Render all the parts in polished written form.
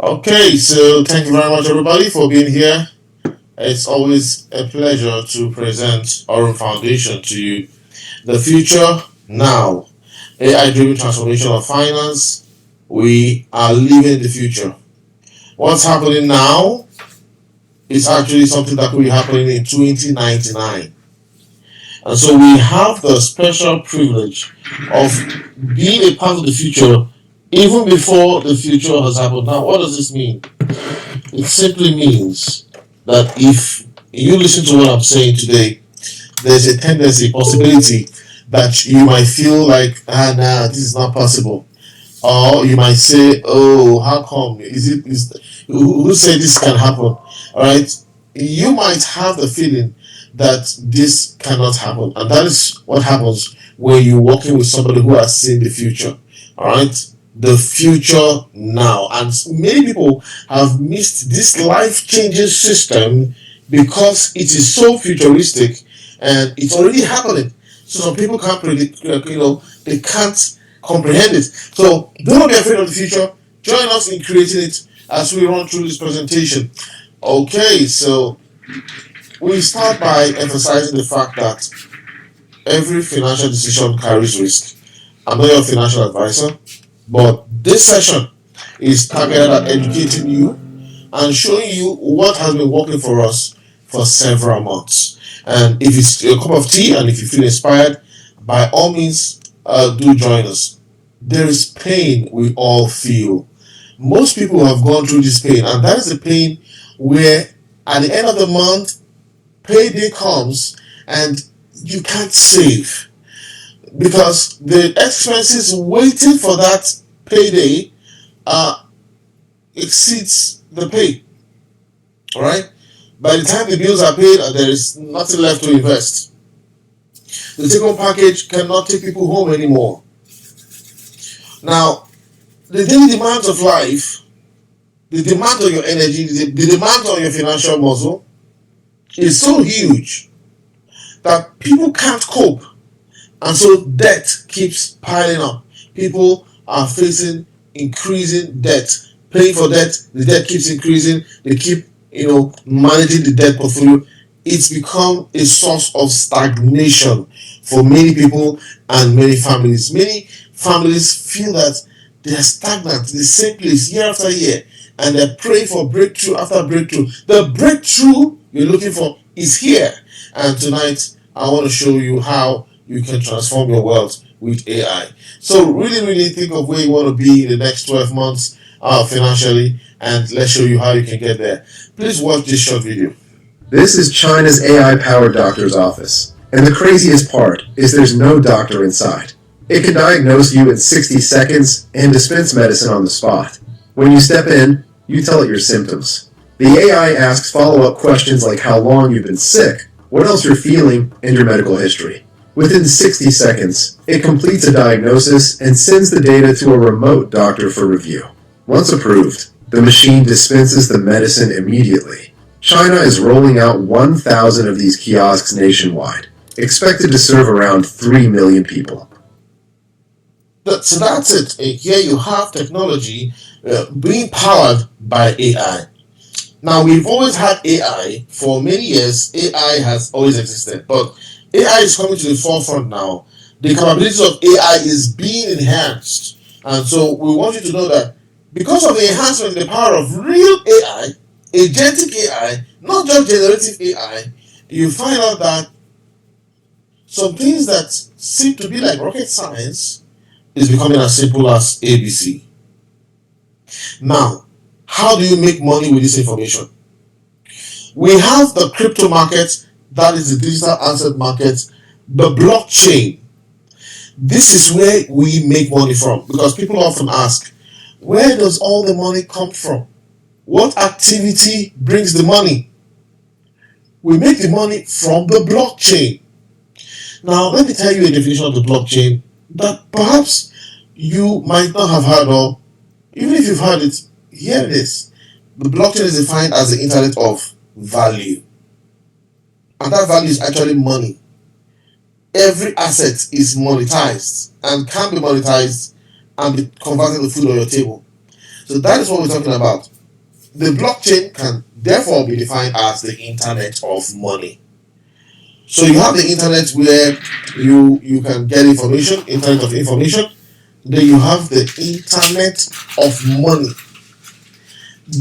Okay, so thank you very much, everybody, for being here. It's always a pleasure to present Aurum Foundation to you. The future now, AI driven transformation of finance. We are living the future. What's happening now is actually something that will be happening in 2099. And so we have the special privilege of being a part of the future even before the future has happened. Now, what does this mean? It simply means that if you listen to what I'm saying today, there's a tendency, possibility that you might feel like, nah, this is not possible. Or you might say, oh, how come? Who said this can happen? All right. You might have the feeling that this cannot happen. And that is what happens when you're working with somebody who has seen the future. All right. The future now. And many people have missed this life changing system because it is so futuristic and it's already happening. So some people can't predict, they can't comprehend it. So do not be afraid of the future. Join us in creating it as we run through this presentation. Okay, so we start by emphasizing the fact that every financial decision carries risk. I'm not your financial advisor, but this session is targeted at educating you and showing you what has been working for us for several months. And if it's a cup of tea and if you feel inspired, by all means, do join us. There is pain we all feel. Most people have gone through this pain, and that is the pain where at the end of the month, payday comes and you can't save because the expenses waiting for that payday exceeds the pay. All right. By the time the bills are paid, there is nothing left to invest. The take-home package cannot take people home anymore. Now, the daily demands of life, the demand on your energy, the demand on your financial muscle is so huge that people can't cope. And so debt keeps piling up. People are facing increasing debt. Paying for debt, the debt keeps increasing. They keep, managing the debt portfolio. It's become a source of stagnation for many people and many families. Many families feel that they are stagnant in the same place year after year, and they're praying for breakthrough after breakthrough. The breakthrough you're looking for is here. And tonight, I want to show you how you can transform your wealth with AI. So really, really think of where you want to be in the next 12 months financially, and let's show you how you can get there. Please watch this short video. This is China's AI-powered doctor's office. And the craziest part is there's no doctor inside. It can diagnose you in 60 seconds and dispense medicine on the spot. When you step in, you tell it your symptoms. The AI asks follow-up questions like how long you've been sick, what else you're feeling, and your medical history. Within 60 seconds, it completes a diagnosis and sends the data to a remote doctor for review. Once approved, the machine dispenses the medicine immediately. China is rolling out 1,000 of these kiosks nationwide, expected to serve around 3 million people. So that's it. Here you have technology being powered by AI. Now, we've always had AI for many years. AI has always existed, but AI is coming to the forefront now. The capabilities of AI is being enhanced. And so we want you to know that because of the enhancement in the power of real AI, agentic AI, not just generative AI, you find out that some things that seem to be like rocket science is becoming as simple as ABC. Now, how do you make money with this information? We have the crypto market, that is the digital asset market, the blockchain. This is where we make money from, because people often ask, where does all the money come from? What activity brings the money? We make the money from the blockchain. Now, let me tell you a definition of the blockchain that perhaps you might not have heard of. Even if you've heard it, here it is. The blockchain is defined as the internet of value. And that value is actually money. Every asset is monetized and can be monetized and be converted to food on your table. So that is what we're talking about. The blockchain can therefore be defined as the internet of money. So you have the internet where you can get information, internet of information. Then you have the internet of money.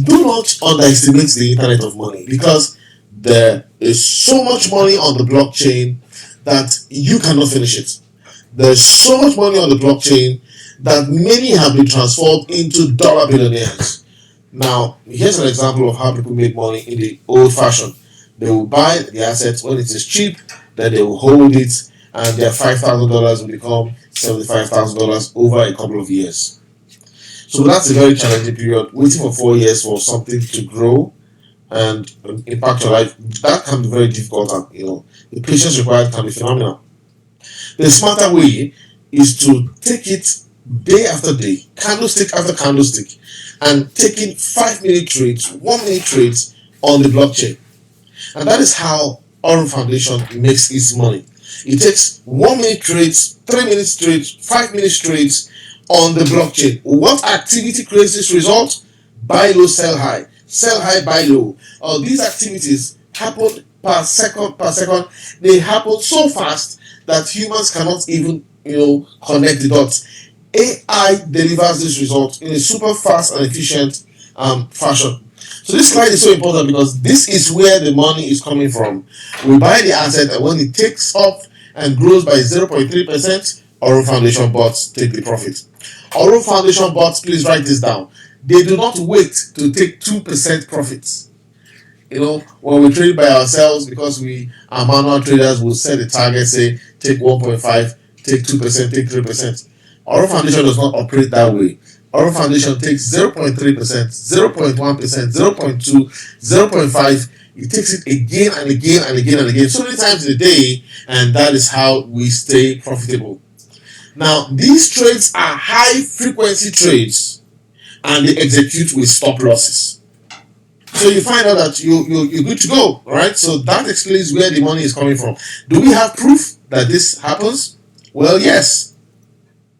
Do not underestimate the internet of money, because there is so much money on the blockchain that you cannot finish it. There's so much money on the blockchain that many have been transformed into dollar billionaires. Now, here's an example of how people make money in the old fashion. They will buy the assets when it is cheap, then they will hold it, and their $5,000 will become $75,000 over a couple of years. So that's a very challenging period. Waiting for 4 years for something to grow and impact your life, that can be very difficult, and the patience required can be phenomenal. The smarter way is to take it day after day, candlestick after candlestick, and taking 5-minute trades, 1-minute trades on the blockchain. And that is how Aurum Foundation makes its money. It takes 1-minute trades, 3-minute trades, 5-minute trades on the blockchain. What activity creates this result? Buy low, sell high, buy low. These activities happen per second. They happen so fast that humans cannot even connect the dots. AI delivers this result in a super fast and efficient fashion. So this slide is so important because this is where the money is coming from. We buy the asset, and when it takes off and grows by 0.3%, Aurum Foundation bots take the profit. Aurum Foundation bots, please write this down. They do not wait to take 2% profits. When we trade by ourselves, because we are manual traders, we'll set a target, say take 1.5, take 2%, take 3%. Aurum Foundation does not operate that way. Aurum Foundation takes 0.3%, 0.1%, 0.2, 0.5. It takes it again and again and again and again, so many times in a day, and that is how we stay profitable. Now, these trades are high frequency trades, and they execute with stop losses. So you find out that you're good to go, right? So that explains where the money is coming from. Do we have proof that this happens? Well, yes.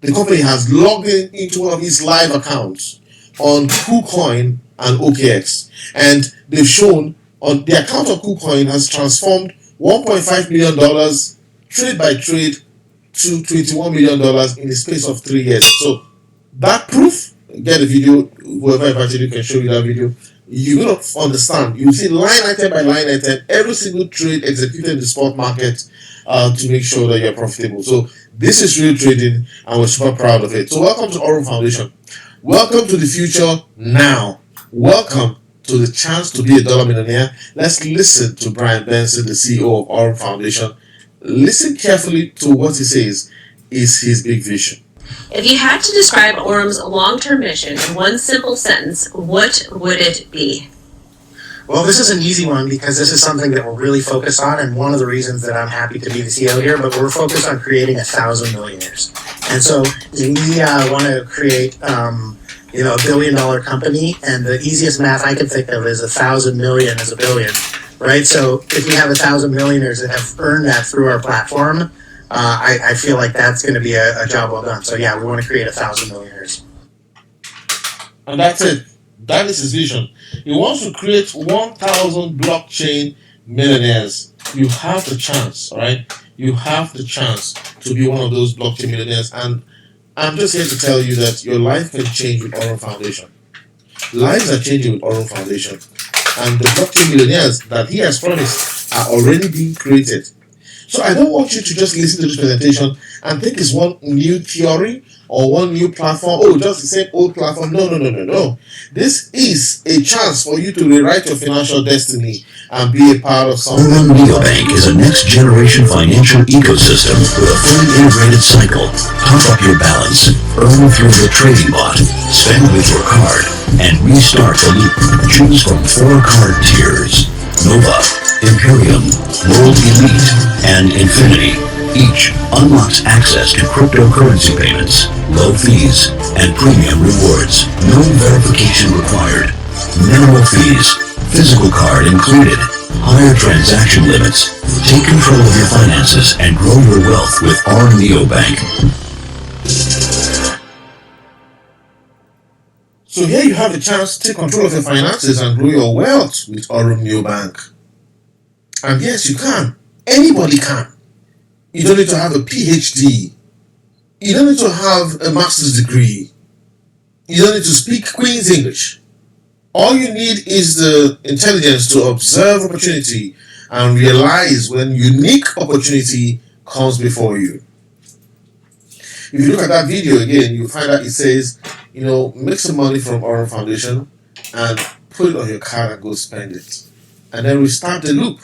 The company has logged into one of its live accounts on KuCoin and OKX, and they've shown on the account of KuCoin has transformed $1.5 million trade by trade to $21 million in the space of 3 years. So that proof, get a video, whoever invited you can show you that video. You're going to understand. You see line item by line item, every single trade executed in the spot market to make sure that you're profitable. So this is real trading, and we're super proud of it. So welcome to Aurum Foundation. Welcome to the future now. Welcome to the chance to be a dollar millionaire. Let's listen to Brian Benson, the CEO of Aurum Foundation. Listen carefully to what he says is his big vision. If you had to describe Aurum's long-term mission in one simple sentence, what would it be? Well, this is an easy one because this is something that we're really focused on, and one of the reasons that I'm happy to be the CEO here, but we're focused on creating 1,000 millionaires. And so we want to create $1 billion company, and the easiest math I can think of is 1,000 million is a billion, right? So if we have 1,000 millionaires that have earned that through our platform, I feel like that's going to be a job well done. So yeah, we want to create 1,000 millionaires. And that's it. That is his vision. He wants to create 1,000 blockchain millionaires. You have the chance, all right? You have the chance to be one of those blockchain millionaires. And I'm just here to tell you that your life can change with Aurum Foundation. Lives are changing with Aurum Foundation. And the blockchain millionaires that he has promised are already being created. So I don't want you to just listen to this presentation and think it's one new theory or one new platform. Oh, just the same old platform. No. This is a chance for you to rewrite your financial destiny and be a part of something. Aurum Neobank is a next-generation financial ecosystem with a fully integrated cycle. Top up your balance, earn through the trading bot, spend with your card, and restart the loop. Choose from 4 card tiers: Nova, Imperium, World Elite, and Infinity. Each unlocks access to cryptocurrency payments, low fees, and premium rewards. No verification required. Minimal fees. Physical card included. Higher transaction limits. Take control of your finances and grow your wealth with Aurum Neobank. So here you have a chance to take control of your finances and grow your wealth with Aurum Bank. And yes, you can. Anybody can. You don't need to have a PhD. You don't need to have a master's degree. You don't need to speak Queen's English. All you need is the intelligence to observe opportunity and realize when unique opportunity comes before you. If you look at that video again, you'll find that it says, make some money from Aurum Foundation and put it on your card and go spend it. And then restart the loop.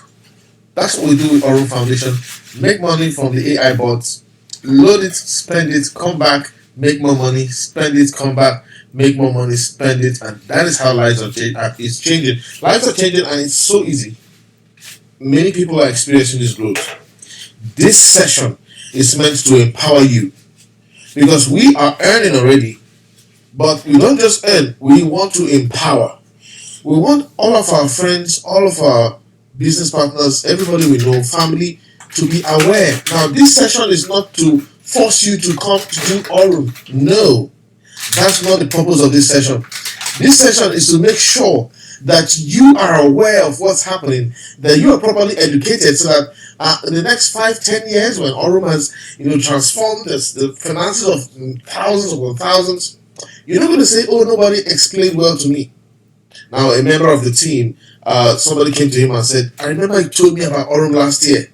That's what we do with Aurum Foundation. Make money from the AI bots, load it, spend it, come back, make more money, spend it, come back, make more money, spend it, and that is how lives are changing. Lives are changing, and it's so easy. Many people are experiencing this growth. This session is meant to empower you because we are earning already, but we don't just earn, we want to empower. We want all of our friends, all of our business partners, everybody we know, family, to be aware. Now, this session is not to force you to come to do Aurum. No, that's not the purpose of this session. This session is to make sure that you are aware of what's happening, that you are properly educated, so that in the next 5-10 years, when Aurum has transformed the finances of thousands upon thousands, you're not going to say, "Oh, nobody explained well to me." Now, a member of the team, somebody came to him and said, "I remember you told me about Aurum last year.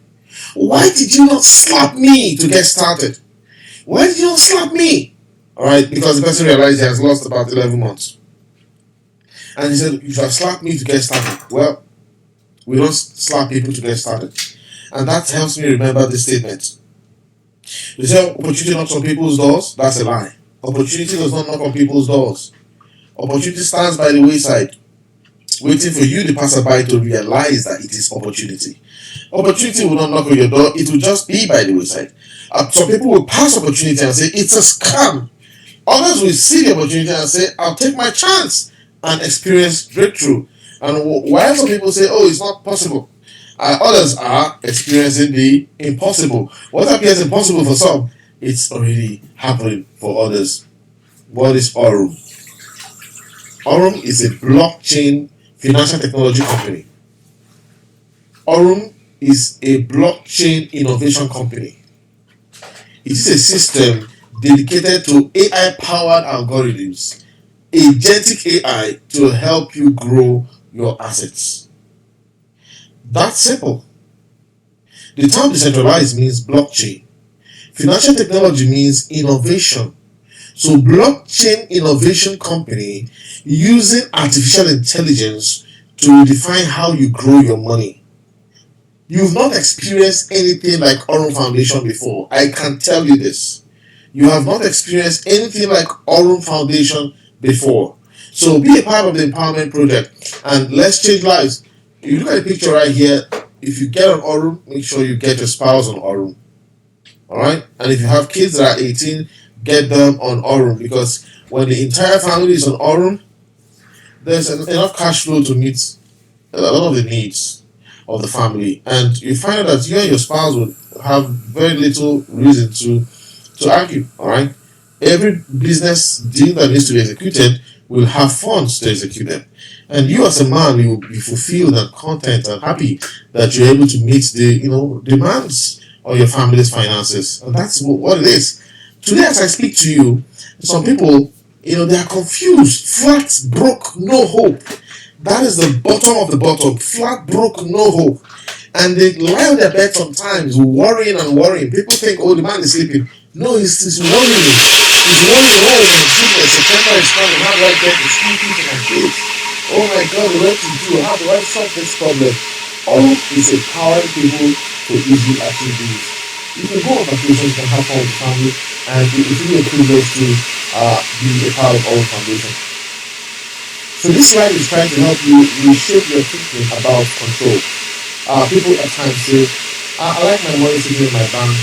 Why did you not slap me to get started? Why did you not slap me?" All right, because the person realized he has lost about 11 months. And he said, "You should have slapped me to get started." Well, we don't slap people to get started. And that helps me remember this statement. They say opportunity knocks on people's doors. That's a lie. Opportunity does not knock on people's doors. Opportunity stands by the wayside, waiting for you, the passerby, to realize that it is opportunity. Opportunity will not knock on your door, it will just be by the wayside. Some people will pass opportunity and say, "It's a scam." Others will see the opportunity and say, "I'll take my chance," and experience breakthrough. And while some people say, "Oh, it's not possible," others are experiencing the impossible. What appears impossible for some, it's already happening for others. What is Aurum? Aurum is a blockchain financial technology company. Aurum is a blockchain innovation company. It is a system dedicated to AI-powered algorithms, agentic AI, to help you grow your assets. That's simple. The term decentralized means blockchain. Financial technology means innovation. So blockchain innovation company using artificial intelligence to define how you grow your money. You've not experienced anything like Aurum Foundation before. I can tell you this. You have not experienced anything like Aurum Foundation before. So be a part of the empowerment project and let's change lives. If you look at the picture right here, if you get on Aurum, make sure you get your spouse on Aurum. Alright? And if you have kids that are 18, get them on Aurum, because when the entire family is on Aurum, there's enough cash flow to meet a lot of the needs of the family, and you find out that you and your spouse will have very little reason to argue. All right, every business deal that needs to be executed will have funds to execute them, and you as a man will be fulfilled and content and happy that you're able to meet the demands of your family's finances, and that's what it is. Today, as I speak to you, some people, they are confused, flat, broke, no hope. That is the bottom of the bottom, flat, broke, no hope. And they lie on their bed sometimes, worrying and worrying. People think, "Oh, the man is sleeping." No, he's worrying. He's worrying. "Oh, my goodness, September is coming. How do I get the school fees to my kids? Oh my God, what to do? How do I solve this problem?" All is empowering people to easily achieve this. You can go on vacation, you can have fun with the family, and it will be a privilege to be a part of our foundation. So this slide is trying to help you reshape your thinking about control. People at times say, I like my money sitting in my bank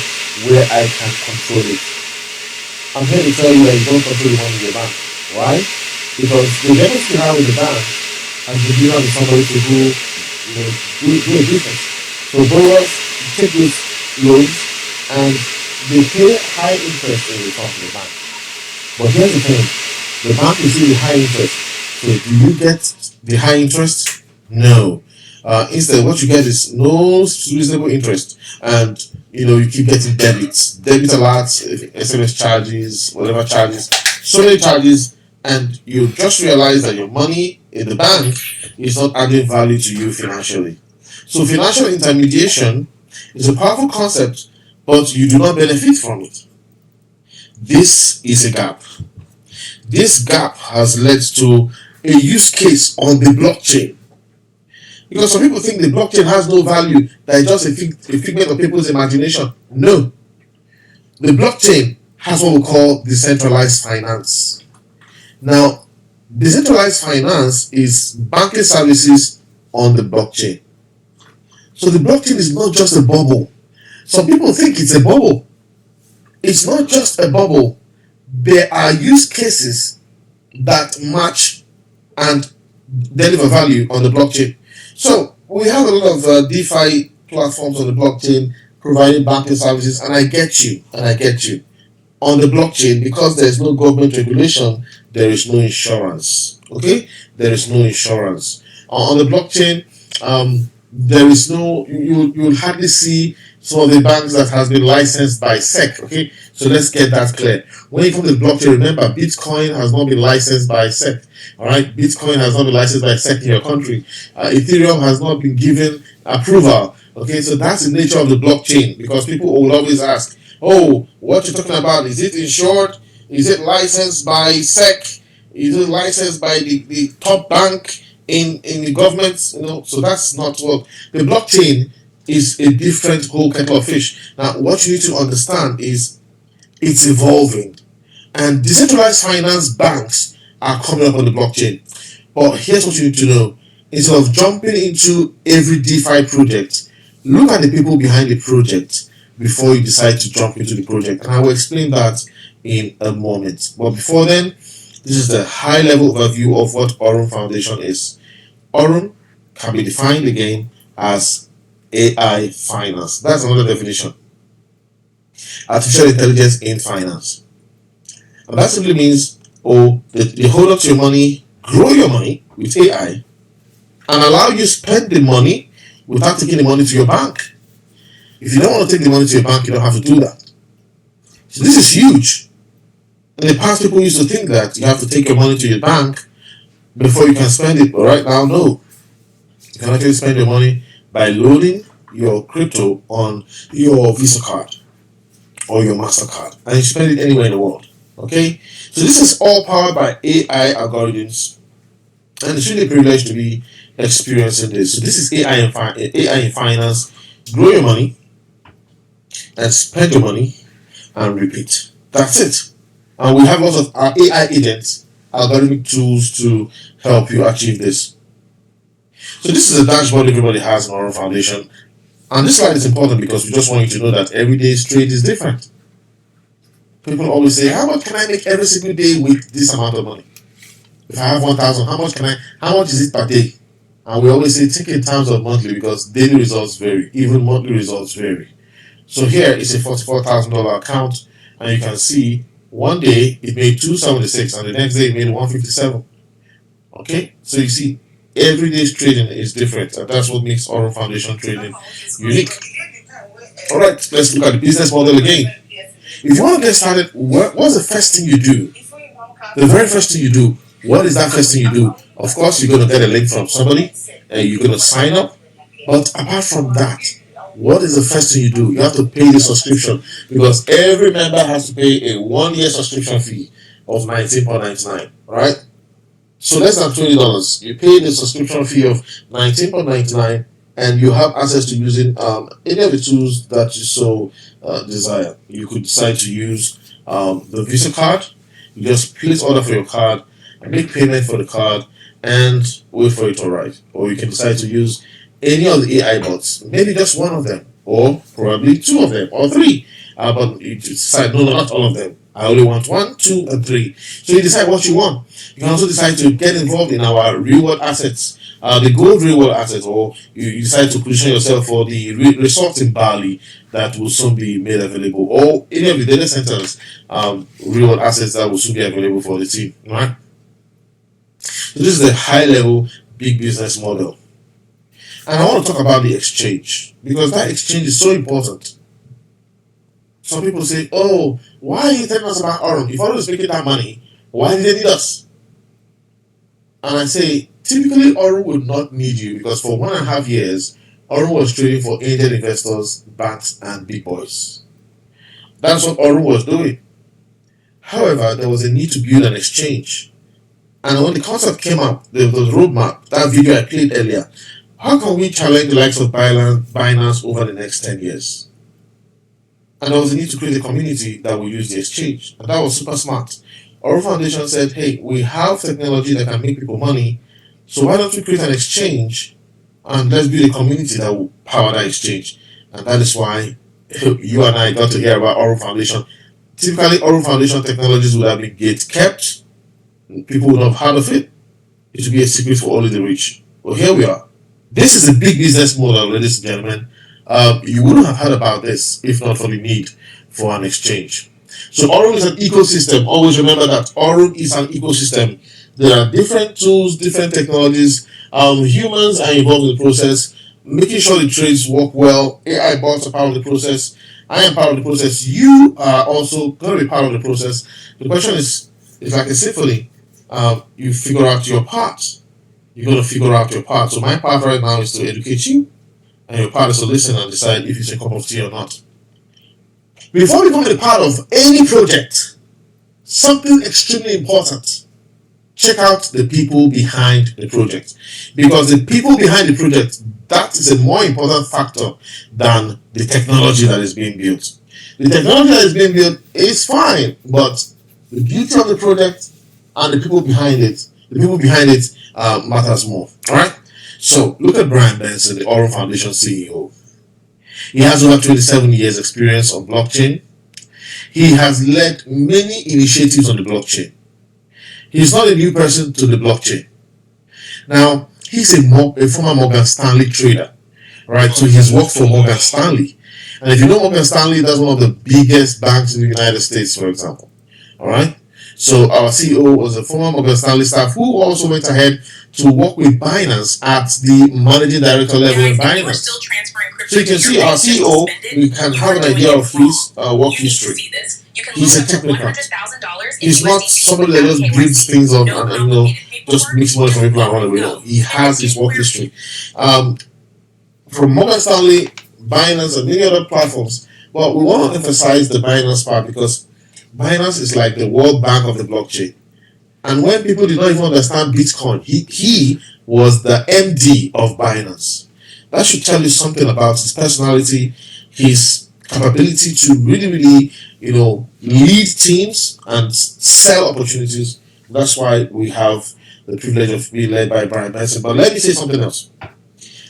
where I can control it." I'm here to tell you that you don't control the money in your bank. Why? Because the deposits you have in the bank has been given to somebody to do a business. So borrowers take these loans and they pay high interest in return to the bank. But here's the thing, the The bank will see the high interest. So do you get the high interest? No. Instead, what you get is no reasonable interest, and you keep getting debit alerts, SMS charges, whatever charges, so many charges, and you just realize that your money in the bank is not adding value to you financially. So financial intermediation is a powerful concept, but you do not benefit from it. This is a gap. This gap has led to a use case on the blockchain. Because some people think the blockchain has no value, that it's just a figment of people's imagination. No. The blockchain has what we call decentralized finance. Now, decentralized finance is banking services on the blockchain. So the blockchain is not just a bubble. Some people think it's a bubble. It's not just a bubble. There are use cases that match and deliver value on the blockchain. So we have a lot of DeFi platforms on the blockchain providing banking services, and I get you. On the blockchain, because there is no government regulation, there is no insurance. Okay, there is no insurance on the blockchain. There is no, you'll hardly see some of the banks that has been licensed by SEC. Okay, so let's get that clear. When you come to the blockchain, remember Bitcoin has not been licensed by SEC. All right, Bitcoin has not been licensed by SEC in your country. Ethereum has not been given approval. Okay, so that's the nature of the blockchain, because people will always ask, oh, what you're talking about, is it insured? Is it licensed by SEC? Is it licensed by the top bank in the government? So that's not what the blockchain is. A different whole kettle of fish. Now, what you need to understand is it's evolving, and decentralized finance banks are coming up on the blockchain. But here's what you need to know: instead of jumping into every DeFi project, look at the people behind the project before you decide to jump into the project, and I will explain that in a moment. But before then, this is the high-level overview of what Aurum Foundation is. Aurum can be defined again as AI finance. That's another definition. Artificial intelligence in finance. And that simply means, they hold up to your money, grow your money with AI, and allow you to spend the money without taking the money to your bank. If you don't want to take the money to your bank, you don't have to do that. So this is huge. In the past, people used to think that you have to take your money to your bank before you can spend it. But right now, no. You can actually spend your money by loading your crypto on your Visa card or your MasterCard, and you spend it anywhere in the world. Okay? So this is all powered by AI algorithms, and it's really a privilege to be experiencing this. So this is AI in finance. Grow your money and spend your money and repeat. That's it. And we have lots of our AI agents, algorithmic tools to help you achieve this. So this is a dashboard everybody has in Aurum Foundation. And this slide is important because we just want you to know that every day's trade is different. People always say, how much can I make every single day with this amount of money? If I have 1,000, how much is it per day? And we always say, think in terms of monthly, because daily results vary, even monthly results vary. So here is a $44,000 account, and you can see one day it made 276, and the next day it made 157. Okay, so you see, every day's trading is different, and that's what makes Aurum Foundation trading unique. All right, let's look at the business model again. If you want to get started, what's the first thing you do? The very first thing you do. What is that first thing you do? Of course, you're going to get a link from somebody, and you're going to sign up. But apart from that, what is the first thing you do? You have to pay the subscription, because every member has to pay a 1-year subscription fee of $19.99. Right? So less than $20. You pay the subscription fee of $19.99, and you have access to using any of the tools that you so desire. You could decide to use the Visa card. You just place order for your card, make payment for the card, and wait for it to arrive. Or you can decide to use any of the AI bots, maybe just one of them, or probably two of them, or three. But you decide, no, not all of them. I only want 1, 2, and 3. So you decide what you want. You can also decide to get involved in our real world assets, the gold real world assets, or you decide to position yourself for the resort in Bali that will soon be made available, or any of the data centers, real world assets that will soon be available for the team. Right? So this is a high level big business model. And I want to talk about the exchange because that exchange is so important. Some people say, oh, why are you telling us about Aurum? If Aurum is making that money, why do they need us? And I say, typically Aurum would not need you because for 1.5 years, Aurum was trading for angel investors, banks, and big boys. That's what Aurum was doing. However, there was a need to build an exchange. And when the concept came up, the roadmap, that video I played earlier, how can we challenge the likes of Binance over the next 10 years? And there was a need to create a community that will use the exchange. And that was super smart. Our foundation said, hey, we have technology that can make people money, so why don't we create an exchange and let's build a community that will power that exchange? And that is why you and I got to hear about Aurum Foundation. Typically, Aurum Foundation technologies would have been gate kept. People would have heard of it. It would be a secret for only the rich. Well, here we are. This is a big business model, ladies and gentlemen. You wouldn't have heard about this if not for the need for an exchange. So Aurum is an ecosystem. Always remember that Aurum is an ecosystem. There are different tools, different technologies. Humans are involved in the process, making sure the trades work well. AI bots are part of the process. I am part of the process. You are also going to be part of the process. The question is, it's like a symphony. You figure out your part. You're going to figure out your part. So my part right now is to educate you, and your part is to listen and decide if it's a cup of tea or not. Before becoming a part of any project, something extremely important. Check out the people behind the project. Because the people behind the project, that is a more important factor than the technology that is being built. The technology that is being built is fine, but the beauty of the project and the people behind it, matters more. Alright? So look at Brian Benson, the Aurum Foundation CEO. He has over 27 years experience on blockchain. He has led many initiatives on the blockchain. He's not a new person to the blockchain. Now, he's a former Morgan Stanley trader, right? So he's worked for Morgan Stanley. And if you know Morgan Stanley, that's one of the biggest banks in the United States, for example. All right? So our CEO was a former Morgan Stanley staff who also went ahead to work with Binance at the managing director level in Binance. So you can see our CEO, we can have an idea of his work history. He's a technical. He's not somebody that just brings things on and just makes money from people and run away. No, he has his work history. From Morgan Stanley, Binance, and many other platforms. But we want to emphasize the Binance part because Binance is like the World Bank of the blockchain. And when people did not even understand Bitcoin, he was the MD of Binance. That should tell you something about his personality, his capability to really, lead teams and sell opportunities. That's why we have the privilege of being led by Brian Benson. But let me say something else.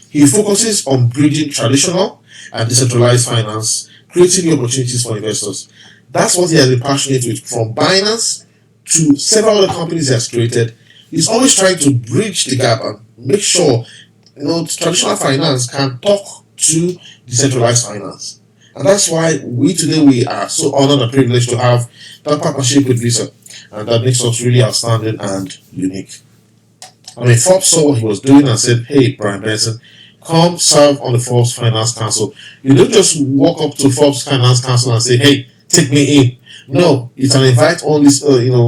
He focuses on bridging traditional and decentralized finance, creating new opportunities for investors. That's what he has been passionate with. From Binance to several other companies he has created, he's always trying to bridge the gap and make sure traditional finance can talk to decentralized finance. And that's why we are so honored and privileged to have that partnership with Visa. And that makes us really outstanding and unique. I mean, Forbes saw what he was doing and said, hey, Brian Benson, come serve on the Forbes Finance Council. You don't just walk up to Forbes Finance Council and say, hey, take me in. No, it's an invite-only,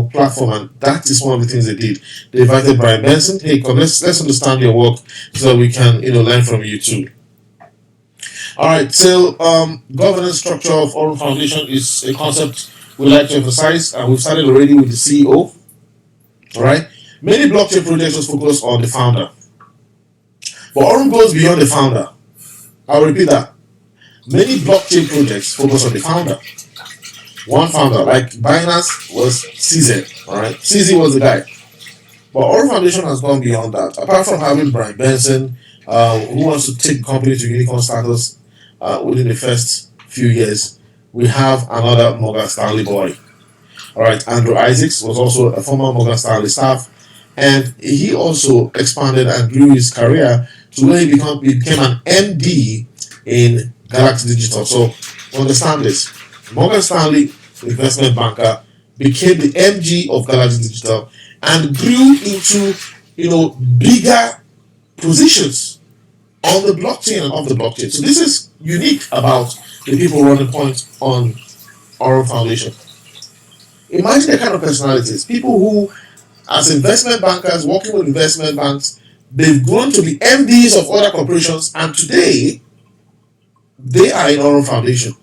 platform, and that is one of the things they did. They invited Brian Benson. Hey, come, let's understand your work so that we can, learn from you too. All right, so governance structure of Aurum Foundation is a concept we like to emphasize, and we've started already with the CEO. All right, many blockchain projects just focus on the founder, but Aurum goes beyond the founder. I'll repeat that. Many blockchain projects focus on the founder. One founder, like Binance, was CZ. All right, CZ was the guy. But Aurum Foundation has gone beyond that. Apart from having Brian Benson, who wants to take the company to unicorn status within the first few years, we have another Morgan Stanley boy. All right, Andrew Isaacs was also a former Morgan Stanley staff, and he also expanded and grew his career to where he became an MD in Galaxy Digital. So understand this: Morgan Stanley investment banker became the MG of Galaxy Digital and grew into bigger positions on the blockchain and off the blockchain. So this is unique about the people running point on Aurum Foundation. Imagine the kind of personalities, people who, as investment bankers, working with investment banks, they've grown to be MDs of other corporations, and today they are in Aurum Foundation.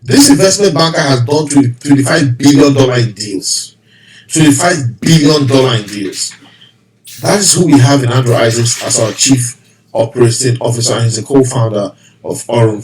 This investment banker has done $25 billion in deals. $25 billion in deals. That is who we have in Andrew Isaacs as our chief operating officer, and he's a co-founder of Aurum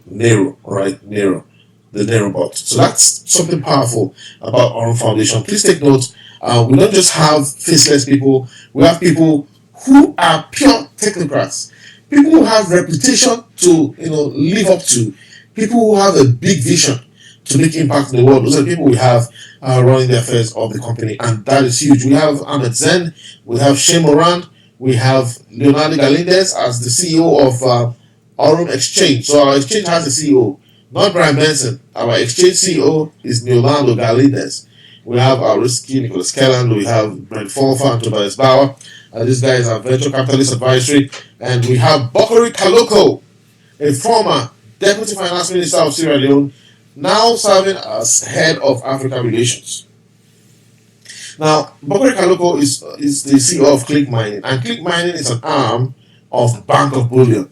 Nero, right? Nero, the Nero bot. So that's something powerful about Aurum Foundation. Please take note. We don't just have faceless people. We have people who are pure technocrats, people who have reputation to live up to, people who have a big vision to make impact in the world. Those are the people we have running the affairs of the company, and that is huge. We have Ahmed Zen, we have Shane Moran, we have Leonardo Galindez as the CEO of Aurum Exchange. So our exchange has a CEO, not Brian Benson. Our exchange CEO is Leonardo Galindez. We have our risky Nicholas Kelland, we have Brent Folfer and Tobias Bauer. These guys are venture capitalist advisory, and we have Bokori Kaloko, a former Deputy Finance Minister of Sierra Leone, now serving as head of Africa Relations. Now, Bokori Kaloko is the CEO of Click Mining, and Click Mining is an arm of Bank of Bullion.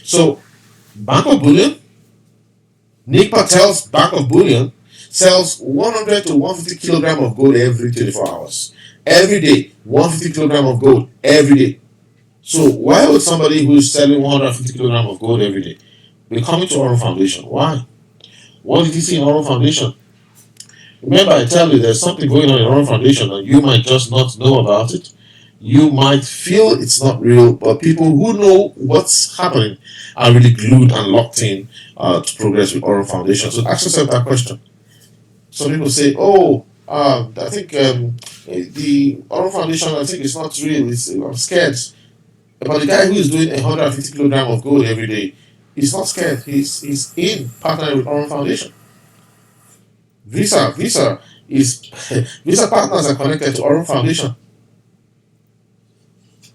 So, Bank of Bullion, Nick Patel's Bank of Bullion, sells 100 to 150 kilogram of gold every 24 hours. Every day, 150 kilogram of gold every day. So, why would somebody who is selling 150 kilogram of gold every day be coming to Aurum Foundation? Why? What did he see in Aurum Foundation? Remember, I tell you, there's something going on in Aurum Foundation and you might just not know about it. You might feel it's not real, but people who know what's happening are really glued and locked in to progress with Aurum Foundation. So ask yourself that question. Some people say, I think the Aurum Foundation, I think it's not real. I'm scared. But the guy who is doing 150 kilogram of gold every day, he's not scared. He's in partnering with Aurum Foundation. Visa partners are connected to Aurum Foundation.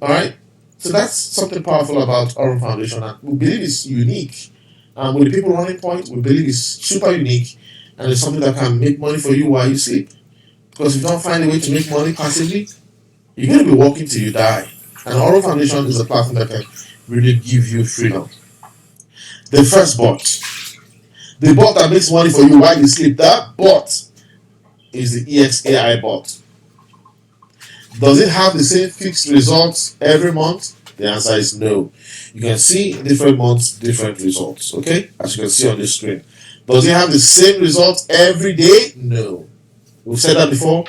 All right. So that's something powerful about Aurum Foundation, and we believe it's unique. With the people running point, we believe it's super unique, and it's something that can make money for you while you sleep. Because if you don't find a way to make money passively, you're going to be working till you die. And Aurum Foundation is a platform that can really give you freedom. The first bot, the bot that makes money for you while you sleep, that bot is the EXAI bot. Does it have the same fixed results every month? The answer is no. You can see in different months, different results, okay? As you can see on the screen. Does it have the same results every day? No. We've said that before.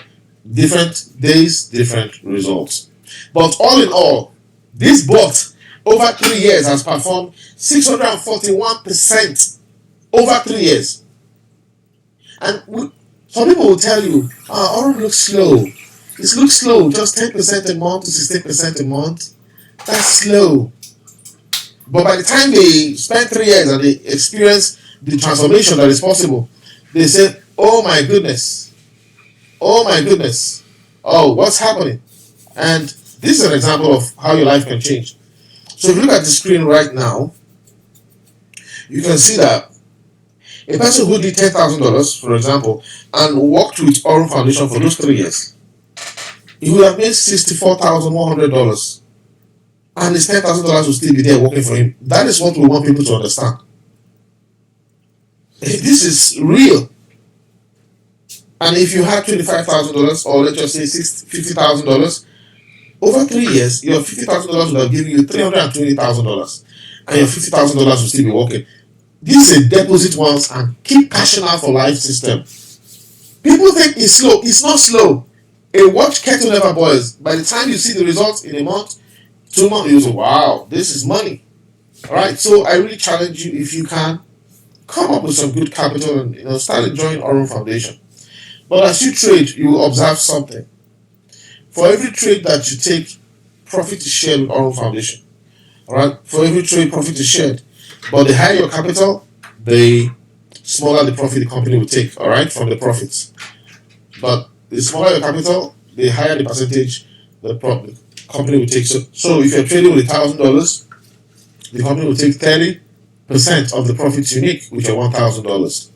Different days, different results. But all in all, this bot over 3 years has performed 641% over 3 years. And some people will tell you, Aurum looks slow. It looks slow, just 10% a month to 16% a month. That's slow. But by the time they spend 3 years and they experience the transformation that is possible, they say, oh my goodness. Oh my goodness. Oh, what's happening? And this is an example of how your life can change. So if you look at the screen right now, you can see that a person who did $10,000, for example, and worked with Aurum Foundation for those 3 years, he would have made $64,100. And his $10,000 will still be there working for him. That is what we want people to understand. This is real. And if you had $25,000, or let's just say $50,000, over 3 years, your $50,000 would have given you $320,000, and your $50,000 will still be working. This is a deposit once and keep cashing out for life system. People think it's slow. It's not slow. A watch kettle never boils. By the time you see the results in a month, 2 months, you say, wow, this is money. All right. So I really challenge you, if you can, come up with some good capital and start enjoying Aurum Foundation. But as you trade, you will observe something. For every trade that you take, profit is shared with Aurum Foundation. Alright? For every trade, profit is shared. But the higher your capital, the smaller the profit the company will take, alright, from the profits. But the smaller your capital, the higher the percentage the company will take. So if you're trading with $1,000, the company will take 30% of the profits you make with your $1,000.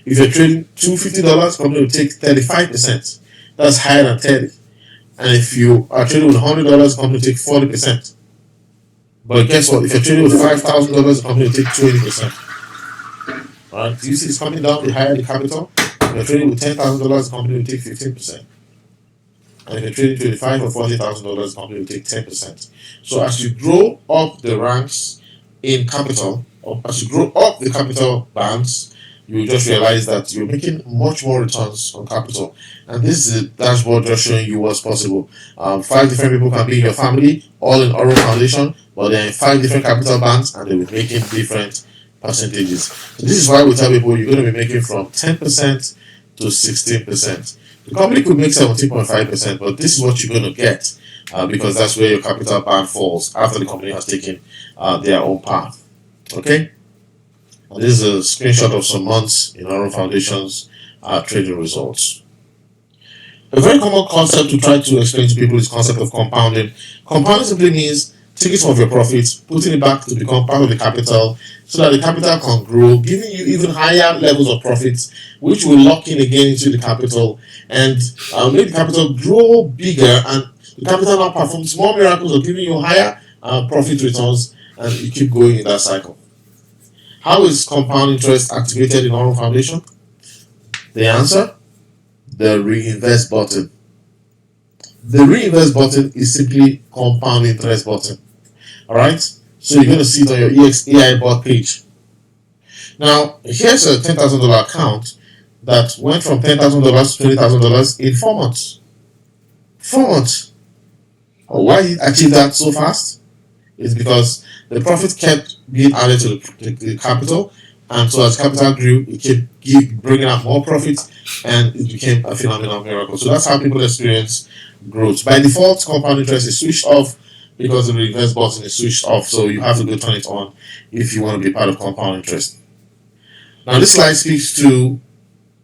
If you're trading $250, the company will take 35%. That's higher than 30. And if you are trading with $100, the company will take 40%. But guess what? If you're trading with $5,000, the company will take 20%. Alright? Do you see it's coming down the higher the capital? If you're trading with $10,000, the company will take 15%. And if you're trading $25,000 or $40,000, the company will take 10%. So as you grow up the ranks in capital, or as you grow up the capital bands, you will just realize that you're making much more returns on capital. And this is a dashboard just showing you what's possible. 5 different people can be in your family, all in Aurum Foundation, but they're in 5 different capital bands and they'll be making different percentages. So this is why we tell people you're going to be making from 10% to 16%. The company could make 17.5%, but this is what you're going to get because that's where your capital band falls after the company has taken their own path. Okay? And this is a screenshot of some months in Aurum Foundation's trading results. A very common concept to try to explain to people is the concept of compounding. Compounding simply means taking some of your profits, putting it back to become part of the capital so that the capital can grow, giving you even higher levels of profits, which will lock in again into the capital and make the capital grow bigger, and the capital now performs more miracles of giving you higher profit returns, and you keep going in that cycle. How is compound interest activated in Aurum Foundation? The answer? The reinvest button. The reinvest button is simply compound interest button. Alright? So you're going to see it on your EXAI bot page. Now, here's a $10,000 account that went from $10,000 to $20,000 in 4 months. 4 months. Why did it achieve that so fast? It's because the profit kept being added to the capital, and so as capital grew, it kept bringing out more profits, and it became a phenomenal miracle. So that's how people experience growth. By default, compound interest is switched off because the reinvest button is switched off, so you have to go turn it on if you want to be part of compound interest. Now this slide speaks to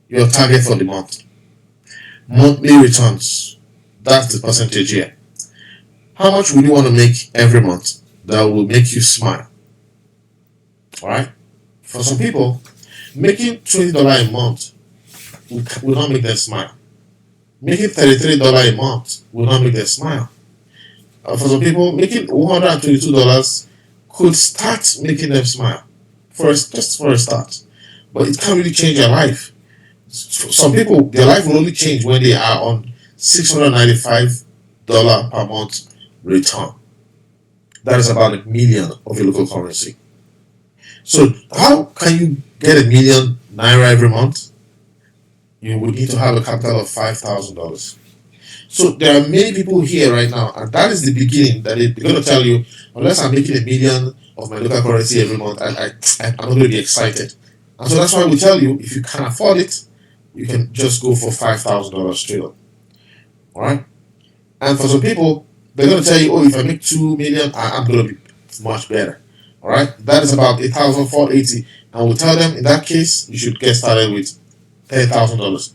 your target for the month. Monthly returns. That's the percentage here. How much would you want to make every month that will make you smile? Alright? For some people, making $20 a month will not make them smile. Making $33 a month will not make them smile. For some people, making $122 could start making them smile. Just for a start. But it can't really change their life. Some people, their life will only change when they are on $695 per month return. That is about $1 million of your local currency. So how can you get $1 million naira every month? You would need to have a capital of $5,000. So there are many people here right now, and that is the beginning that they're going to tell you, unless I'm making $1 million of my local currency every month, I'm not going to be excited. And so that's why we tell you, if you can afford it, you can just go for $5,000 straight up. Alright? And for some people, they're going to tell you, oh, if I make $2 million, I'm going to be much better. Alright? That is about $8,480. And we'll tell them, in that case, you should get started with $10,000.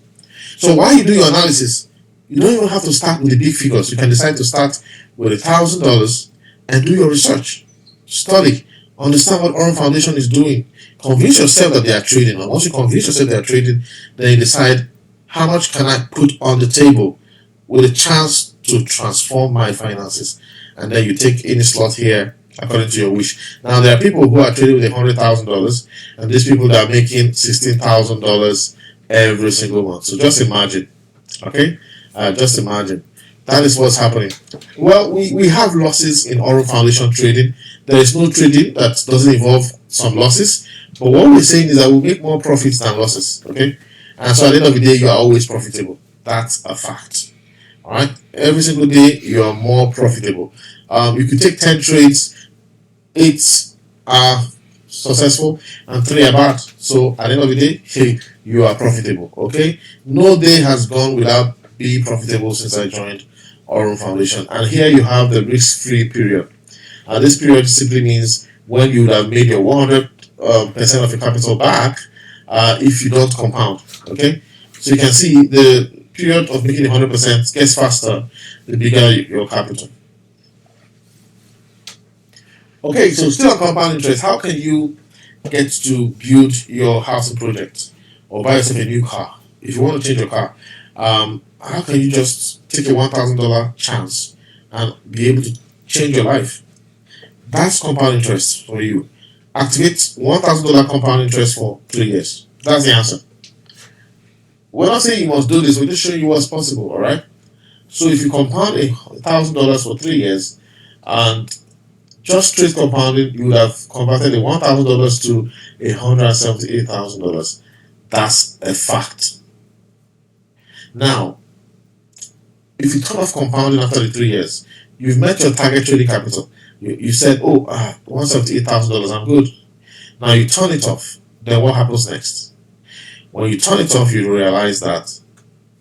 So while you do your analysis, you don't even have to start with the big figures. You can decide to start with $1,000 and do your research. Study. Understand what Aurum Foundation is doing. Convince yourself that they are trading. And once you convince yourself they are trading, then you decide, how much can I put on the table with a chance to transform my finances? And then you take any slot here according to your wish. Now, there are people who are trading with $100,000, and these people that are making $16,000 every single month. So just imagine. Okay? Just imagine. That is what's happening. Well, we have losses in Aurum Foundation trading. There is no trading that doesn't involve some losses. But what we're saying is that we make more profits than losses. Okay? And so at the end of the day, you are always profitable. That's a fact. Alright? Every single day, you are more profitable. You could take 10 trades. 8 are successful and 3 are bad. So at the end of the day, hey, you are profitable. Okay, no day has gone without being profitable since I joined Aurum Foundation. And here you have the risk-free period. And this period simply means when you would have made your 100% of your capital back if you don't compound. Okay, so you can see the period of making 100% gets faster the bigger your capital. Okay, so still on compound interest, how can you get to build your housing project or buy yourself a new car? If you want to change your car, how can you just take a $1,000 chance and be able to change your life? That's compound interest for you. Activate $1,000 compound interest for 3 years. That's the answer. We're not saying you must do this, we're just showing you what's possible, alright? So if you compound $1,000 for 3 years and just straight compounding, you would have converted the $1,000 to $178,000. That's a fact. Now, if you turn off compounding after the 3 years, you've met your target trading capital. You said, oh, $178,000, I'm good. Now you turn it off. Then what happens next? When you turn it off, you realize that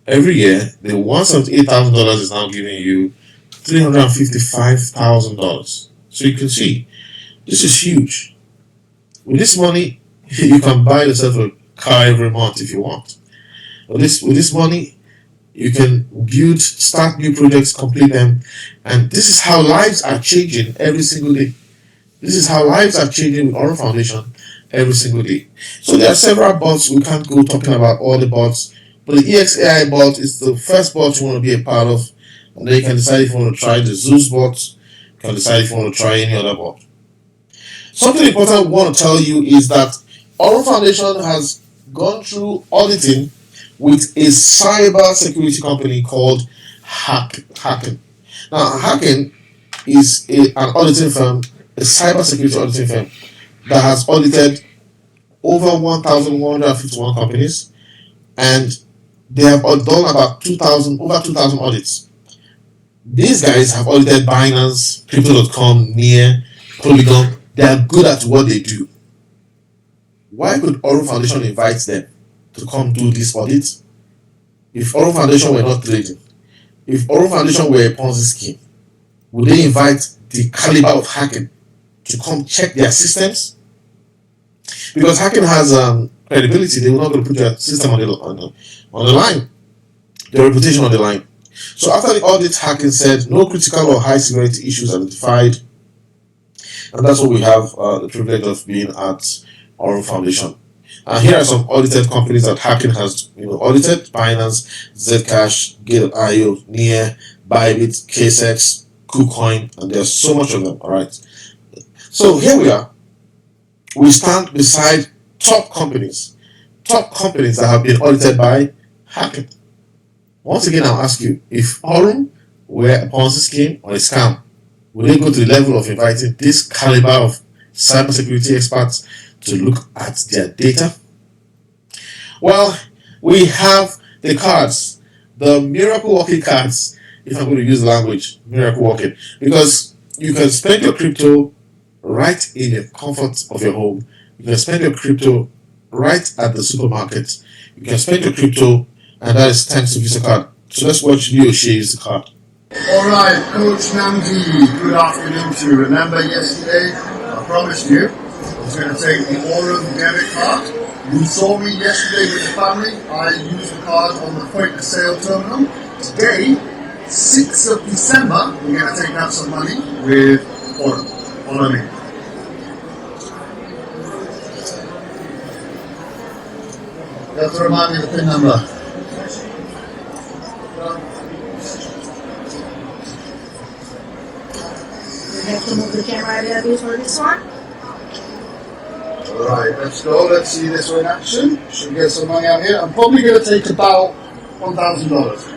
every year, the $178,000 is now giving you $355,000. So you can see, this is huge. With this money, you can buy yourself a car every month if you want. With this money, you can start new projects, complete them, and this is how lives are changing every single day. This is how lives are changing with Aurum Foundation every single day. So there are several bots. We can't go talking about all the bots, but the EXAI bot is the first bot you want to be a part of, and then you can decide if you want to try the Zeus bot. You can decide if you want to try any other bot. Something important I want to tell you is that Aurum Foundation has gone through auditing with a cyber security company called Hacking. Now, Hacking is an auditing firm, a cyber security auditing firm that has audited over 1,151 companies, and they have done about over 2,000 audits. These guys have audited Binance, Crypto.com, Near, Polygon. They are good at what they do. Why could Aurum Foundation invite them to come do this audit? If Aurum Foundation were not trading, if Aurum Foundation were a Ponzi scheme, would they invite the caliber of Hacking to come check their systems? Because Hacking has credibility, they will not going to put their system on the line, their reputation on the line. So after the audit, Hacking said no critical or high severity issues identified, and that's what we have the privilege of being at Aurum Foundation. And here are some audited companies that Hacking has audited: Binance, Zcash, Gate.io, Near, Bybit, KSX, KuCoin, and there's so much of them. Alright. So here we are. We stand beside top companies that have been audited by Hacking. Once again, I'll ask you, if Aurum were a Ponzi scheme or a scam, would they go to the level of inviting this caliber of cybersecurity experts to look at their data? Well, we have the cards, the miracle working cards, if I'm going to use the language, miracle working, because you can spend your crypto right in the comfort of your home. You can spend your crypto right at the supermarket. You can spend your crypto, and that is thanks to Visa card. So let's watch Leo Shea use the card. Alright, Coach Namdi, good afternoon to you. Remember yesterday, I promised you I was going to take the Aurum debit card. You saw me yesterday with the family. I used the card on the point of sale terminal. Today, 6th of December, we're going to take out some money with Aurum. Follow me. You have to remind me of the PIN number. You have to move the camera a little bit for this one. Alright, let's go. Let's see this one in action. Should get some money out here. I'm probably going to take about $1,000.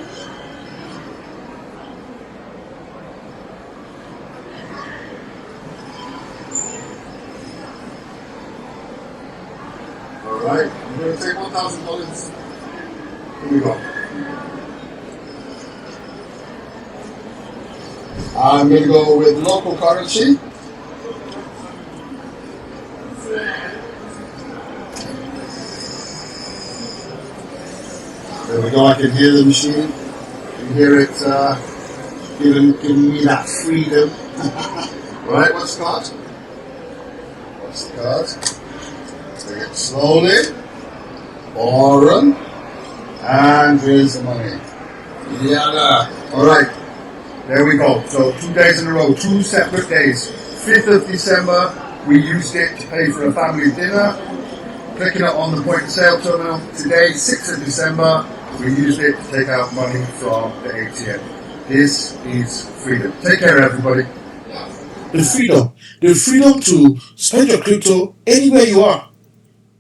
Alright, I'm going to take $1,000. Here we go. I'm going to go with local currency. There we go. I can hear the machine. I can hear it giving me that freedom. Right, what's the card? What's the card? Take it slowly. Aurum. And here's the money. Yada. Alright. There we go. So 2 days in a row, 2 separate days. 5th of December, we used it to pay for a family dinner. Clicking it on the point of sale terminal. Today, 6th of December, we used it to take out money from the ATM. This is freedom. Take care, everybody. The freedom to spend your crypto anywhere you are.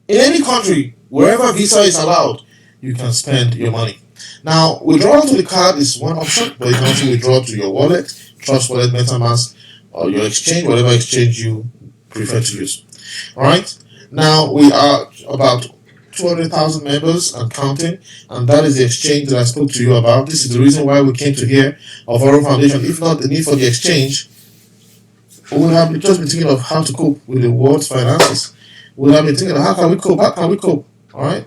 In any country, wherever Visa is allowed, you can spend your money. Now, withdrawal to the card is one option, but you can also withdraw to your wallet, Trust Wallet, MetaMask, or your exchange, whatever exchange you prefer to use. Alright? Now, we are about 200,000 members and counting, and that is the exchange that I spoke to you about. This is the reason why we came to hear of Aurum Foundation. If not the need for the exchange, we would have just been thinking of how to cope with the world's finances. We would have been thinking of how can we cope, alright?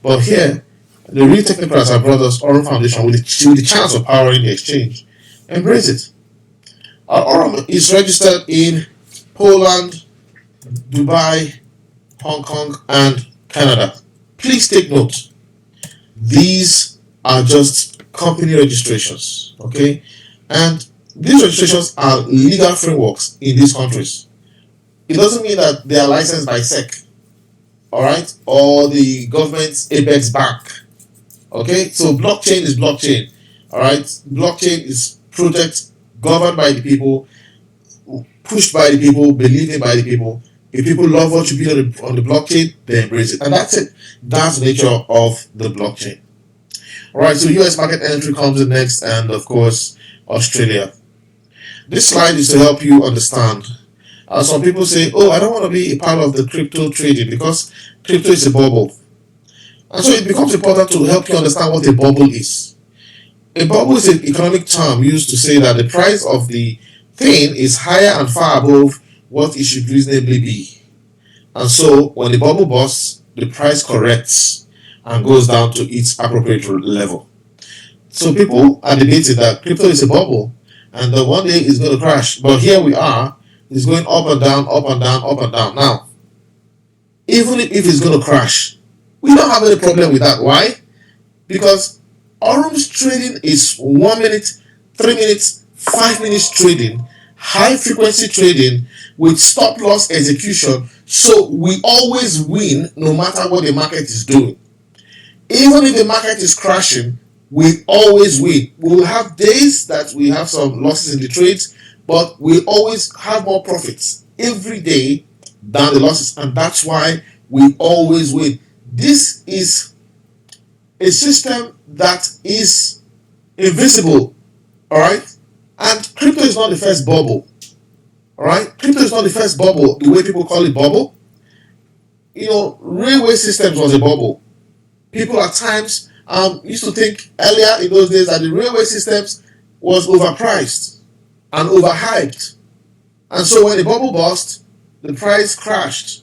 But here, the real technocrats have brought us Aurum Foundation with the chance of powering the exchange. Embrace it. Our Aurum is registered in Poland, Dubai, Hong Kong, and Canada. Please take note. These are just company registrations, okay? And these registrations are legal frameworks in these countries. It doesn't mean that they are licensed by SEC, alright, or the government's Apex Bank. Okay, so blockchain is blockchain. Alright, blockchain is project governed by the people, pushed by the people, believed in by the people. If people love what you build on the blockchain, they embrace it. And that's it. That's the nature of the blockchain. Alright, so US market entry comes in next, and of course, Australia. This slide is to help you understand. Some people say, oh, I don't want to be a part of the crypto trading because crypto is a bubble. And so it becomes important to help you understand what a bubble is. A bubble is an economic term used to say that the price of the thing is higher and far above what it should reasonably be. And so when the bubble bursts, the price corrects and goes down to its appropriate level. So people are debating that crypto is a bubble and that one day it's going to crash. But here we are, it's going up and down, up and down, up and down. Now, even if it's going to crash, we don't have any problem with that. Why? Because Aurum's trading is 1 minute, 3 minutes, 5 minutes trading, high frequency trading with stop loss execution. So we always win no matter what the market is doing. Even if the market is crashing, we always win. We will have days that we have some losses in the trades, but we always have more profits every day than the losses, and that's why we always win. This is a system that is invisible, alright? And crypto is not the first bubble, alright? Crypto is not the first bubble, the way people call it bubble. You know, railway systems was a bubble. People at times used to think earlier in those days that the railway systems was overpriced and overhyped. And so when the bubble burst, the price crashed.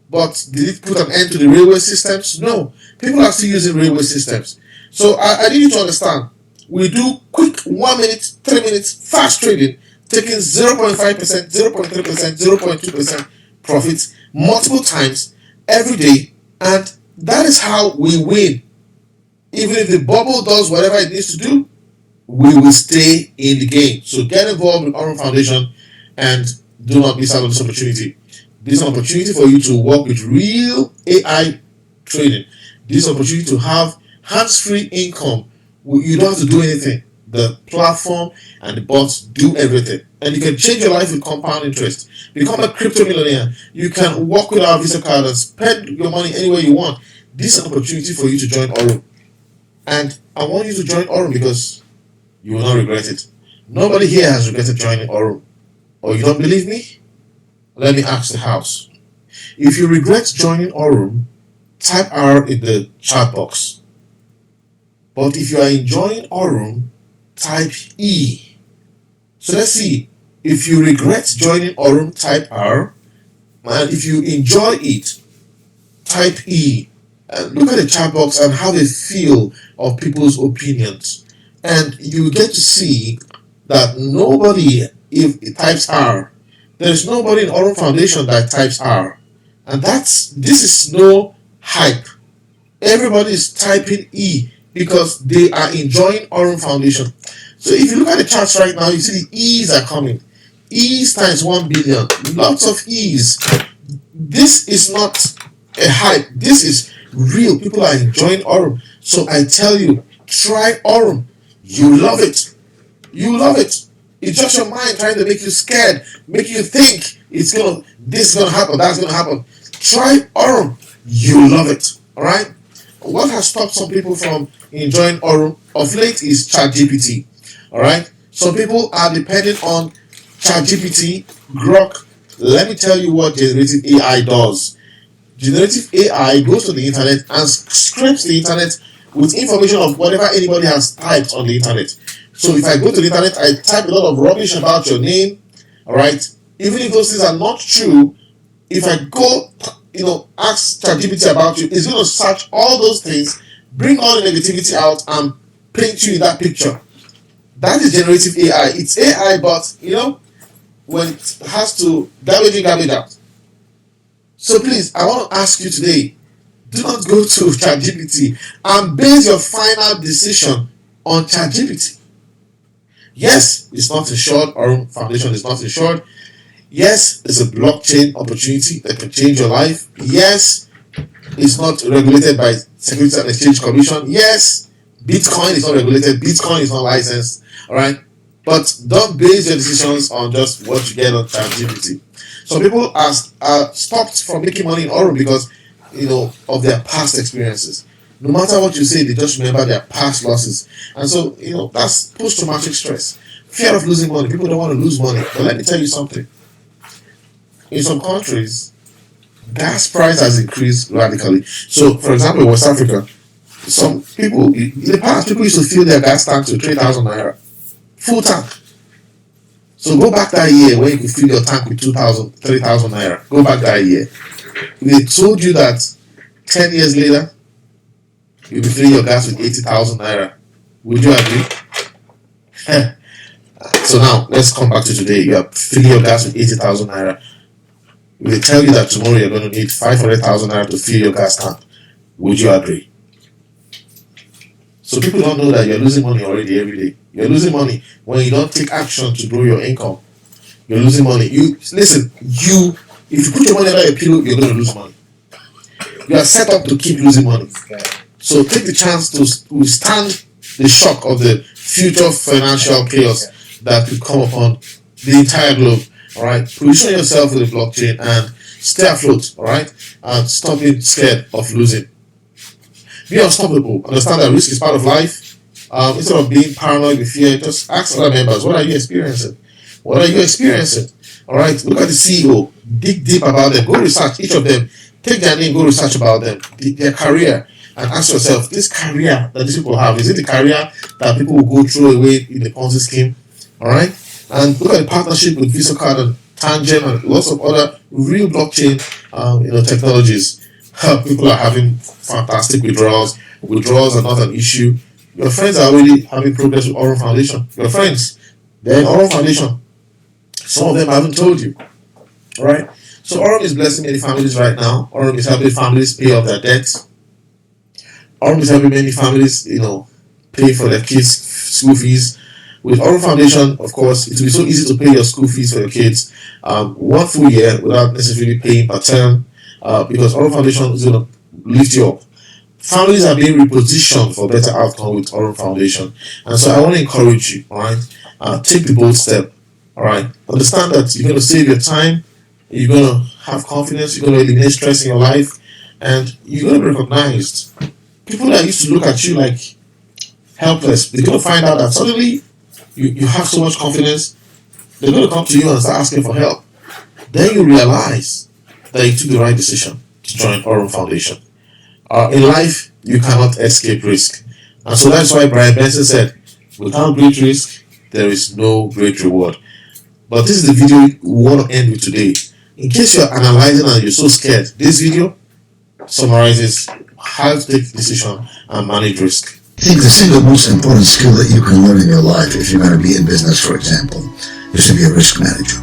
But did it put an end to the railway systems? No. People are still using railway systems. So I need you to understand. We do quick 1 minute, 3 minutes, fast trading, taking 0.5%, 0.3%, 0.2% profits multiple times every day. And that is how we win. Even if the bubble does whatever it needs to do, we will stay in the game. So get involved with Aurum Foundation and do not miss out on this opportunity. This is an opportunity for you to work with real AI trading. This is an opportunity to have hands-free income. You don't have to do anything. The platform and the bots do everything. And you can change your life with compound interest. Become a crypto millionaire. You can work with our Visa card and spend your money anywhere you want. This is an opportunity for you to join Aurum. And I want you to join Aurum because you will not regret it. Nobody here has regretted joining Aurum. Or you don't believe me? Let me ask the house. If you regret joining Aurum, type R in the chat box. But if you are enjoying Aurum, type E. So let's see. If you regret joining Aurum, type R. And if you enjoy it, type E. Look at the chat box and how they feel of people's opinions, and you get to see that nobody, if it types R, there's nobody in Aurum Foundation that types R, and this is no hype. Everybody is typing E because they are enjoying Aurum Foundation. So if you look at the charts right now, you see the E's are coming. E's times 1 billion. Lots of E's. This is not a hype. This is real. People are enjoying Aurum. So I tell you, try Aurum. You love it. You love it. It's just your mind trying to make you scared, make you think this is gonna happen, that's gonna happen. Try Aurum. You love it. Alright? What has stopped some people from enjoying Aurum of late is ChatGPT. Alright? Some people are depending on ChatGPT, Grok. Let me tell you what generative AI does. Generative AI goes to the internet and scrapes the internet with information of whatever anybody has typed on the internet. So if I go to the internet, I type a lot of rubbish about your name, alright? Even if those things are not true, if I go, ask ChatGPT about you, it's going to search all those things, bring all the negativity out, and paint you in that picture. That is generative AI. It's AI, but, when it has to garbage in, garbage out. So please, I want to ask you today, do not go to ChatGPT and base your final decision on ChatGPT. Yes, it's not insured. Aurum Foundation is not insured. Yes, it's a blockchain opportunity that can change your life. Yes, it's not regulated by Securities and Exchange Commission. Yes, Bitcoin is not regulated. Bitcoin is not licensed. All right, but don't base your decisions on just what you get on ChatGPT. Some people are stopped from making money in Aurum because of their past experiences. No matter what you say, they just remember their past losses, and so that's post-traumatic stress, fear of losing money. People don't want to lose money, but let me tell you something. In some countries, gas price has increased radically. So, for example, in West Africa, some people in the past, people used to fill their gas tanks with 3,000 naira, full tank. So go back that year when you could fill your tank with 2,000, 3,000 naira. Go back that year. If they told you that 10 years later, you'll be filling your gas with 80,000 naira, would you agree? So now, let's come back to today. You are filling your gas with 80,000 naira. If they tell you that tomorrow you're going to need 500,000 naira to fill your gas tank, would you agree? So people don't know that you're losing money already every day. You're losing money when you don't take action to grow your income. You're losing money. If you put your money under your pillow, you're going to lose money. You are set up to keep losing money. So take the chance to withstand the shock of the future financial chaos that will come upon the entire globe. All right, position yourself with the blockchain and stay afloat. All right, and stop being scared of losing. Be unstoppable. Understand that risk is part of life. Instead of being paranoid with fear, just ask other members, what are you experiencing? What are you experiencing? All right, look at the CEO. Dig deep about them. Go research each of them. Take their name. Go research about them, their career, and ask yourself: this career that these people have, is it the career that people will go throw away in the Ponzi scheme? All right. And look at the partnership with Visa Card and Tangent and lots of other real blockchain technologies. People are having fantastic withdrawals. Withdrawals are not an issue. Your friends are already having progress with Aurum Foundation. Your friends, they're in Aurum Foundation. Some of them haven't told you. Alright? So Aurum is blessing many families right now. Aurum is helping families pay off their debts. Aurum is helping many families, pay for their kids' school fees. With Aurum Foundation, of course, it will be so easy to pay your school fees for your kids 1 full year without necessarily paying per term, because Aurum Foundation is going to lift you up. Families are being repositioned for better outcome with Aurum Foundation, and so I want to encourage you. All right, take the bold step. All right, understand that you're going to save your time, you're going to have confidence, you're going to eliminate stress in your life, and you're going to be recognized. People that used to look at you like helpless, they're going to find out that suddenly you have so much confidence, they're going to come to you and start asking for help. Then you realize that you took the right decision to join Aurum Foundation. In life, you cannot escape risk. And so that's why Brian Benson said, without great risk, there is no great reward. But this is the video we want to end with today. In case you're analyzing and you're so scared, this video summarizes how to take decision and manage risk. I think the single most important skill that you can learn in your life, if you're going to be in business, for example, is to be a risk manager.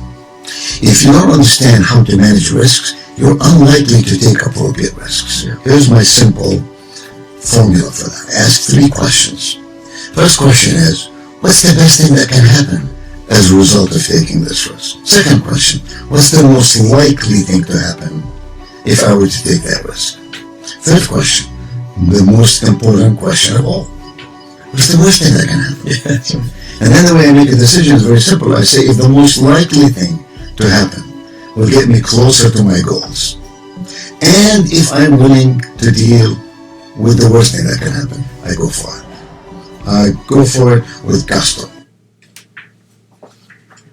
If you don't understand how to manage risks, you're unlikely to take appropriate risks. Here's my simple formula for that. Ask 3 questions. First question is, what's the best thing that can happen as a result of taking this risk? Second question, what's the most likely thing to happen if I were to take that risk? Third question, the most important question of all, what's the worst thing that can happen? And then the way I make a decision is very simple. I say, if the most likely thing to happen will get me closer to my goals, and if I'm willing to deal with the worst thing that can happen, I go for it. I go for it with gusto.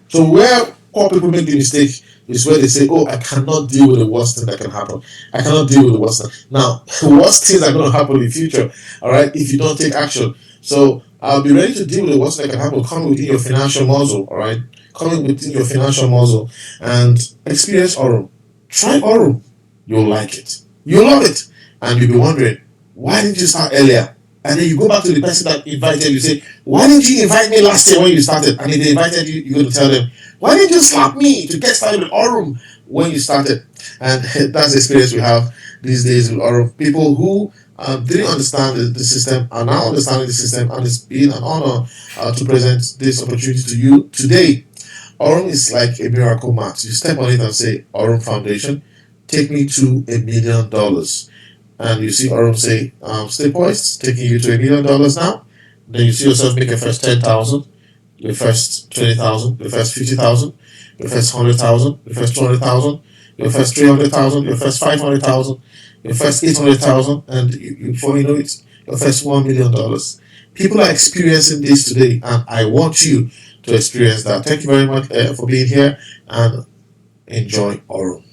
So where poor people make the mistake is where they say, oh, I cannot deal with the worst thing that can happen. I cannot deal with the worst thing. Now, worst things are going to happen in the future, all right, if you don't take action. So I'll be ready to deal with the worst thing that can happen coming within your financial muscle, all right? Coming within your financial muscle and experience Aurum. Try Aurum. You'll like it. You'll love it. And you'll be wondering, why didn't you start earlier? And then you go back to the person that invited you, say, why didn't you invite me last year when you started? And if they invited you, you're going to tell them, why didn't you slap me to get started with Aurum when you started? And that's the experience we have these days with Aurum. People who didn't understand the system are now understanding the system, and it's been an honor to present this opportunity to you today. Aurum is like a miracle mat. You step on it and say, Aurum Foundation, take me to $1 million. And you see Aurum say, stay poised, taking you to $1 million now. Then you see yourself make your first 10,000, your first 20,000, your first 50,000, your first 100,000, your first 200,000, your first 300,000, your first 500,000, your first 800,000, and before you know it, your first $1 million. People are experiencing this today, and I want you to experience that. Thank you very much for being here, and enjoy Aurum.